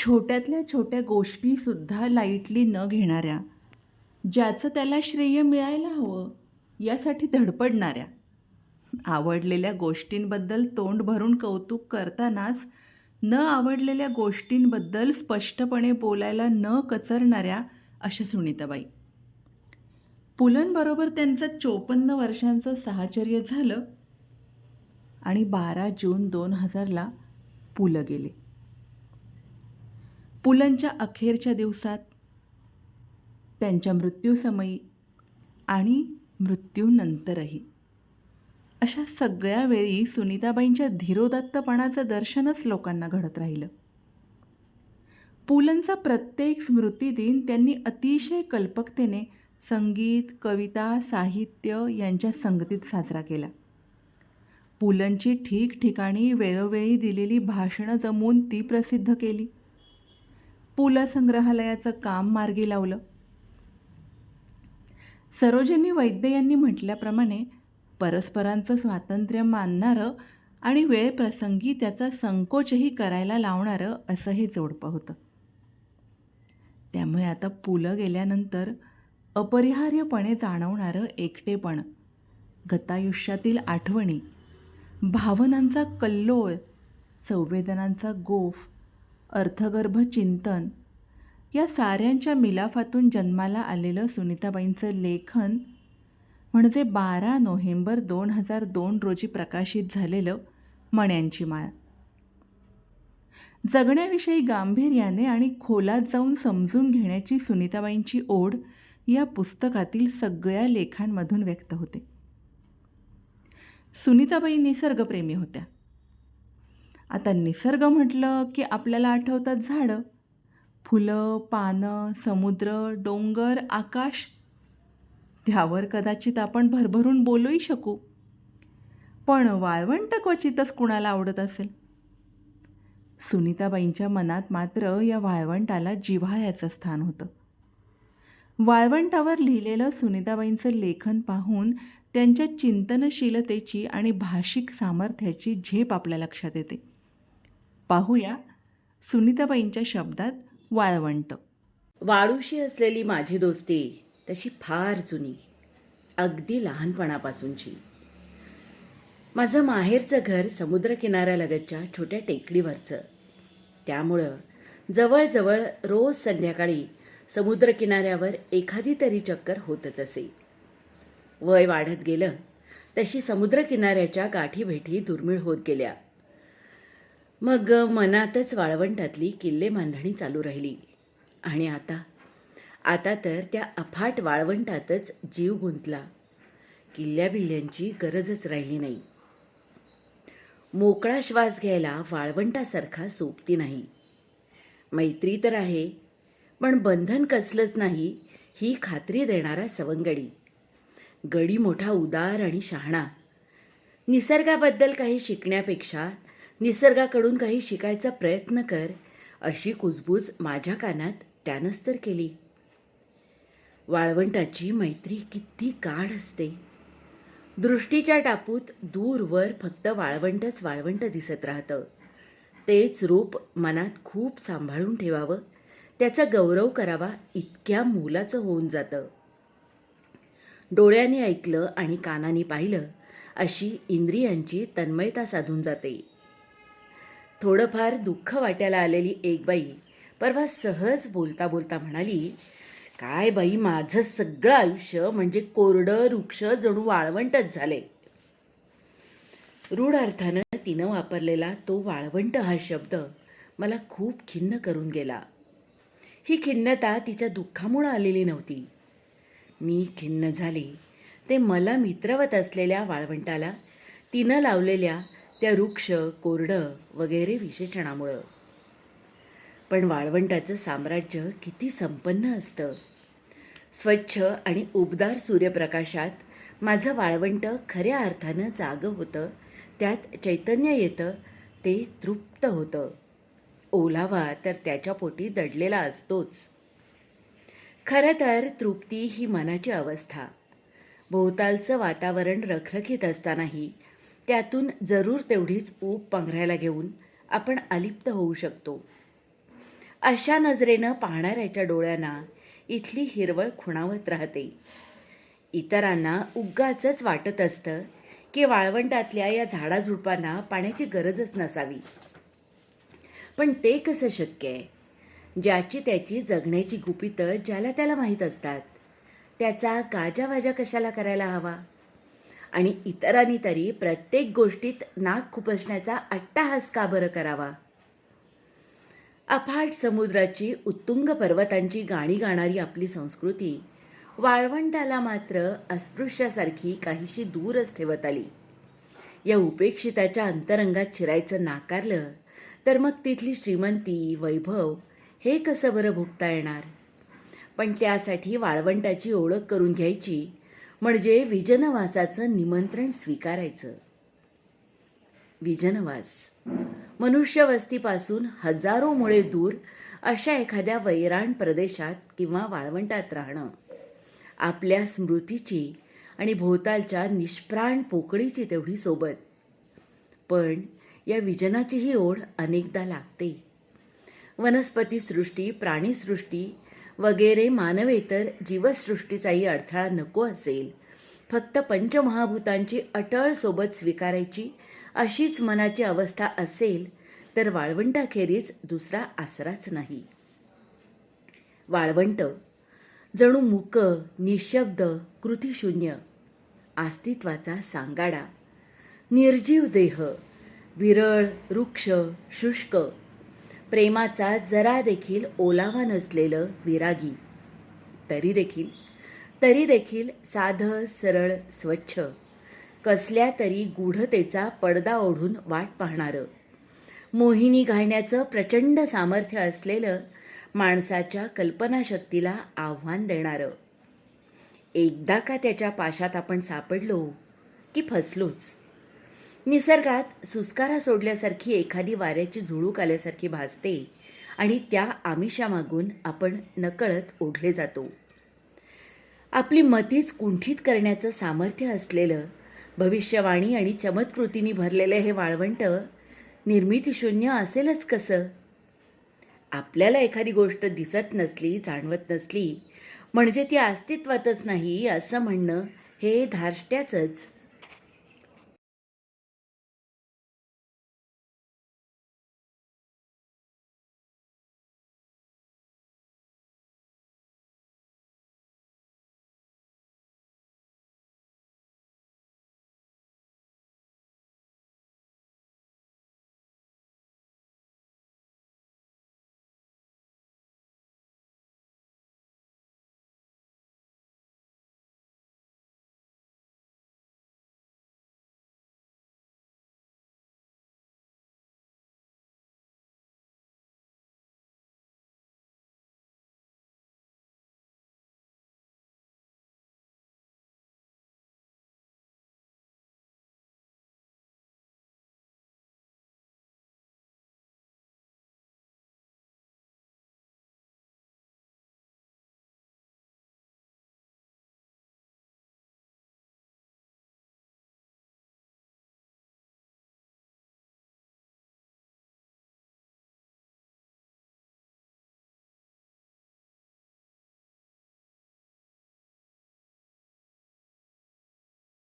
छोट्यातल्या छोट्या गोष्टीसुद्धा लाईटली न घेणाऱ्या, ज्याचं त्याला श्रेय मिळायला हवं यासाठी धडपडणाऱ्या, आवडलेल्या गोष्टींबद्दल तोंड भरून कौतुक करतानाच न आवडलेल्या गोष्टींबद्दल स्पष्टपणे बोलायला न कचरणाऱ्या अशा सुनीताबाई. पुलंबरोबर त्यांचं 54 वर्षांचं साहचर्य झालं आणि 12 जून 2000ला पु ल गेले. पुलंच्या अखेरच्या दिवसात, त्यांच्या मृत्यूसमयी आणि मृत्यूनंतरही अशा सगळ्या वेळी सुनीताबाईंच्या धीरोदात्तपणाचं दर्शनच लोकांना घडत राहिलं. पुलंचा प्रत्येक स्मृतिदिन त्यांनी अतिशय कल्पकतेने संगीत, कविता, साहित्य यांच्या संगतीत साजरा केला. पुलंची ठिकठिकाणी वेळोवेळी दिलेली भाषणं जमवून ती प्रसिद्ध केली. पु ल संग्रहालयाचं काम मार्गी लावलं. सरोजिनी वैद्य यांनी म्हटल्याप्रमाणे परस्परांचं स्वातंत्र्य मानणारं आणि वेळप्रसंगी त्याचा संकोचही करायला लावणारं असं हे जोडपं होतं. त्यामुळे आता पु ल गेल्यानंतर अपरिहार्यपणे जाणवणारं एकटेपण, गतायुष्यातील आठवणी, भावनांचा कल्लोळ, संवेदनांचा गोफ, अर्थगर्भ चिंतन या साऱ्यांच्या मिलाफातून जन्माला आलेलं सुनीताबाईंचं लेखन म्हणजे 12 नोव्हेंबर 2002 रोजी प्रकाशित झालेलं मण्यांची माळ. जगण्याविषयी गांभीर्याने आणि खोलात जाऊन समजून घेण्याची सुनीताबाईंची ओढ या पुस्तकातील सगळ्या लेखांमधून व्यक्त होते. सुनीताबाई निसर्गप्रेमी होत्या. आता निसर्ग म्हटलं की आपल्याला आठवतात झाडं, फुलं, पानं, समुद्र, डोंगर, आकाश. त्यावर कदाचित आपण भरभरून बोलूही शकू, पण वाळवंट क्वचितच कुणाला आवडत असेल. सुनीताबाईंच्या मनात मात्र या वाळवंटाला जिव्हाळ्याचं स्थान होतं. वाळवंटावर लिहिलेलं सुनीताबाईंचं लेखन पाहून त्यांच्या चिंतनशीलतेची आणि भाषिक सामर्थ्याची झेप आपल्या लक्षात येते. पाहूया सुनीताबाईंच्या शब्दात वाळवंट. वाळूशी असलेली माझी दोस्ती तशी फार जुनी, अगदी लहानपणापासूनची. माझं माहेरचं घर समुद्रकिनाऱ्यालगतच्या छोट्या टेकडीवरचं. त्यामुळं जवळजवळ रोज संध्याकाळी समुद्रकिनाऱ्यावर एखादी तरी चक्कर होतच असे. वय वाढत गेलं तशी समुद्रकिनाऱ्याच्या गाठीभेटी दुर्मिळ होत गेल्या. मग मनातच वाळवंटातली किल्ले बांधणी चालू राहिली आणि आता तर त्या अफाट वाळवंटातच जीव गुंतला. किल्ल्याबिल्ल्यांची गरजच राहिली नाही. मोकळा श्वास घ्यायला वाळवंटासारखा सोबती नाही. मैत्री तर आहे, पण बंधन कसलंच नाही ही खात्री देणारा सवंगडी. गडी मोठा उदार आणि शहाणा. निसर्गाबद्दल काही शिकण्यापेक्षा निसर्गाकडून काही शिकायचा प्रयत्न कर, अशी कुजबूज माझ्या कानात त्यानंच तर केली. वाळवंटाची मैत्री किती गाढ असते. दृष्टीच्या टापूत दूरवर फक्त वाळवंटच वाळवंट दिसत राहतं. तेच रूप मनात खूप सांभाळून ठेवावं, त्याचा गौरव करावा इतक्या मोलाचं होऊन जातं. डोळ्यांनी ऐकलं आणि कानांनी पाहिलं अशी इंद्रियांची तन्मयता साधून जाते. थोडंफार दुःख वाट्याला आलेली एक बाई परवा सहज बोलता बोलता म्हणाली, काय बाई, माझं सगळं आयुष्य म्हणजे कोरडं वृक्ष जणू वाळवंटच झाले. रूढ अर्थानं तिनं वापरलेला तो वाळवंट हा शब्द मला खूप खिन्न करून गेला. ही खिन्नता तिच्या दुःखामुळं आलेली नव्हती. मी खिन्न झाले ते मला मित्रवत असलेल्या वाळवंटाला तिनं लावलेल्या त्या वृक्ष, कोरडं वगैरे विशेषणामुळं. पण वाळवंटाचं साम्राज्य किती संपन्न असतं. स्वच्छ आणि उबदार सूर्यप्रकाशात माझं वाळवंट खऱ्या अर्थानं जागं होतं. त्यात चैतन्य येतं, ते तृप्त होतं. ओलावा तर त्याच्या पोटी दडलेला असतोच. खरं तर तृप्ती ही मनाची अवस्था. भोवतालचं वातावरण रखरखीत असतानाही त्यातून जरूर तेवढीच ऊब पांघरायला घेऊन आपण अलिप्त होऊ शकतो. अशा नजरेनं पाहणाऱ्याच्या डोळ्यांना इथली हिरवळ खुणावत राहते. इतरांना उगाचच वाटत असतं की वाळवंटातल्या या झाडाझुडपांना पाण्याची गरजच नसावी. पण ते कसं शक्य आहे? ज्याची त्याची जगण्याची गुपितं ज्याला त्याला माहीत असतात, त्याचा गाजावाजा कशाला करायला हवा? आणि इतरांनी तरी प्रत्येक गोष्टीत नाक खुपसण्याचा अट्टाहास का बरं करावा? अफाट समुद्राची उत्तुंग पर्वतांची गाणी गाणारी आपली संस्कृती वाळवंटाला मात्र अस्पृश्यासारखी काहीशी दूरच ठेवत आली. या उपेक्षिताच्या अंतरंगात शिरायचं नाकारलं तर मग तिथली श्रीमंती, वैभव हे कसं बरं भोगता येणार? पण त्यासाठी वाळवंटाची ओळख करून घ्यायची म्हणजे विजनवासाचं निमंत्रण स्वीकारायचं. विजनवास, मनुष्यवस्तीपासून हजारो मुळे दूर अशा एखाद्या वैराण प्रदेशात किंवा वाळवंटात राहणं, आपल्या स्मृतीची आणि भोवतालच्या निष्प्राण पोकळीची तेवढी सोबत. पण या विजनाचीही ओढ अनेकदा लागते. वनस्पतीसृष्टी, प्राणीसृष्टी वगैरे मानवेतर जीवसृष्टीचाही अडथळा नको असेल, फक्त पंचमहाभूतांची अटळ सोबत स्वीकारायची अशीच मनाची अवस्था असेल तर वाळवंटाखेरीज दुसरा आसराच नाही. वाळवंट जणू मूकं, निशब्द, कृतिशून्य, अस्तित्वाचा सांगाडा, निर्जीव देह, विरळ, वृक्ष, शुष्क, प्रेमाचा जरा देखील ओलावा नसलेलं विरागी, तरी देखील साधं, सरळ, स्वच्छ, कसल्या तरी गूढतेचा पडदा ओढून वाट पाहणारं, मोहिनी घालण्याचं प्रचंड सामर्थ्य असलेलं, माणसाच्या कल्पनाशक्तीला आव्हान देणारं. एकदा का त्याच्या पाशात आपण सापडलो की फसलोच. निसर्गात सुस्कारा सोडल्यासारखी एखादी वाऱ्याची झुळूक आल्यासारखी भासते आणि त्या आमिषामागून आपण नकळत ओढले जातो. आपली मतीच कुंठित करण्याचं सामर्थ्य असलेलं, भविष्यवाणी आणि चमत्कृतींनी भरलेलं हे वाळवंट निर्मितीशून्य असेलच कसं? आपल्याला एखादी गोष्ट दिसत नसली, जाणवत नसली म्हणजे ती अस्तित्वातच नाही असं म्हणणं हे धार्ष्ट्याचंच.